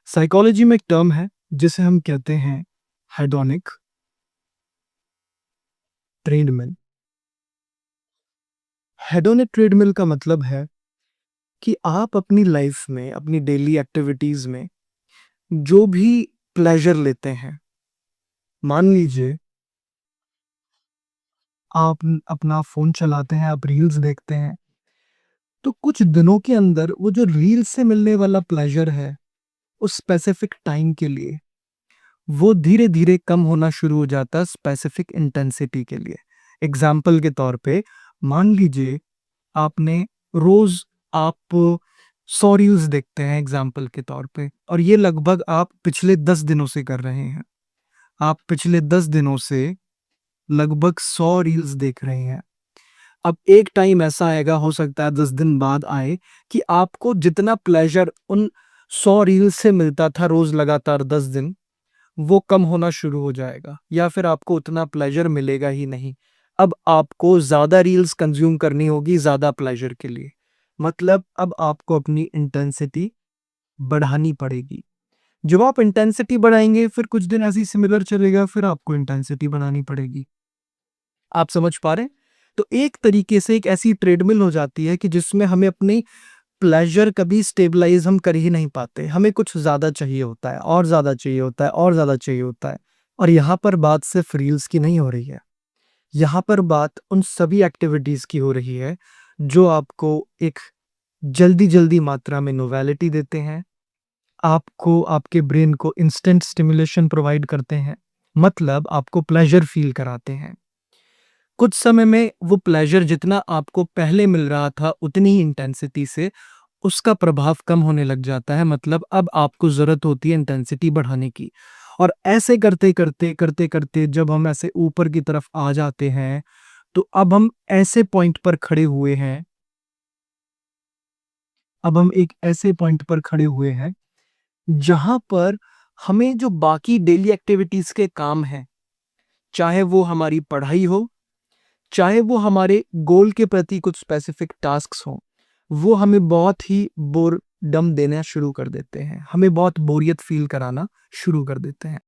Psychology में एक term है जिसे हम कहते हैं हेडोनिक ट्रेडमिल। हेडोनिक ट्रेडमिल का मतलब है कि आप अपनी लाइफ में, अपनी डेली एक्टिविटीज में जो भी प्लेजर लेते हैं, मान लीजिए आप अपना फोन चलाते हैं, आप रील्स देखते हैं, तो कुछ दिनों के अंदर वो जो रील्स से मिलने वाला प्लेजर है उस स्पेसिफिक टाइम के लिए, वो धीरे धीरे कम होना शुरू हो जाता है स्पेसिफिक इंटेंसिटी के लिए। एग्जाम्पल के तौर पे मान लीजिए आपने रोज आप 100 रील्स देखते हैं एग्जाम्पल के तौर पे, और ये लगभग आप पिछले 10 दिनों से कर रहे हैं। आप पिछले 10 दिनों से लगभग 100 रील्स देख रहे हैं। अब एक टाइम ऐसा आएगा, हो सकता है 10 दिन बाद आए, कि आपको जितना प्लेजर उन 100 रील्स से मिलता था रोज लगातार 10 दिन, वो कम होना शुरू हो जाएगा, या फिर आपको उतना प्लेजर मिलेगा ही नहीं। अब आपको ज़्यादा रील्स कंज्यूम करनी होगी ज़्यादा प्लेजर के लिए। मतलब अब आपको अपनी इंटेंसिटी बढ़ानी पड़ेगी। जब आप इंटेंसिटी बढ़ाएंगे फिर कुछ दिन ऐसे ही सिमिलर चलेगा, फिर आपको इंटेंसिटी बढ़ानी पड़ेगी। आप समझ पा रहे हैं? तो एक तरीके से एक ऐसी ट्रेडमिल हो जाती है कि जिसमें हमें अपनी प्लेजर कभी स्टेबलाइज हम कर ही नहीं पाते। हमें कुछ ज़्यादा चाहिए होता है और ज़्यादा चाहिए होता है और ज़्यादा चाहिए होता है। और यहाँ पर बात सिर्फ रील्स की नहीं हो रही है। यहाँ पर बात उन सभी एक्टिविटीज़ की हो रही है जो आपको एक जल्दी-जल्दी मात्रा में नोवेलिटी देते हैं। आपको आपके ब्रेन को इंस्टेंट स्टिमुलेशन प्रोवाइड करते हैं। मतलब आपको प्लेजर फ़ील कराते हैं। कुछ समय में वो प्लेजर जितना आपको पहले मिल रहा था उतनी ही इंटेंसिटी से उसका प्रभाव कम होने लग जाता है। मतलब अब आपको ज़रूरत होती है इंटेंसिटी बढ़ाने की। और ऐसे करते-करते जब हम ऐसे ऊपर की तरफ आ जाते हैं, तो अब हम ऐसे पॉइंट पर खड़े हुए हैं, अब हम एक ऐसे पॉइंट पर खड़े हुए हैं, जहाँ पर हमें जो बाकी डेली एक्टिविटीज़ के काम हैं, चाहे वो हमारी पढ़ाई हो, चाहे वो हमारे गोल के प्रति कुछ स्पेसिफिक टास्क्स हों, वो हमें बहुत ही बोरडम देना शुरू कर देते हैं। हमें बहुत बोरियत फ़ील कराना शुरू कर देते हैं।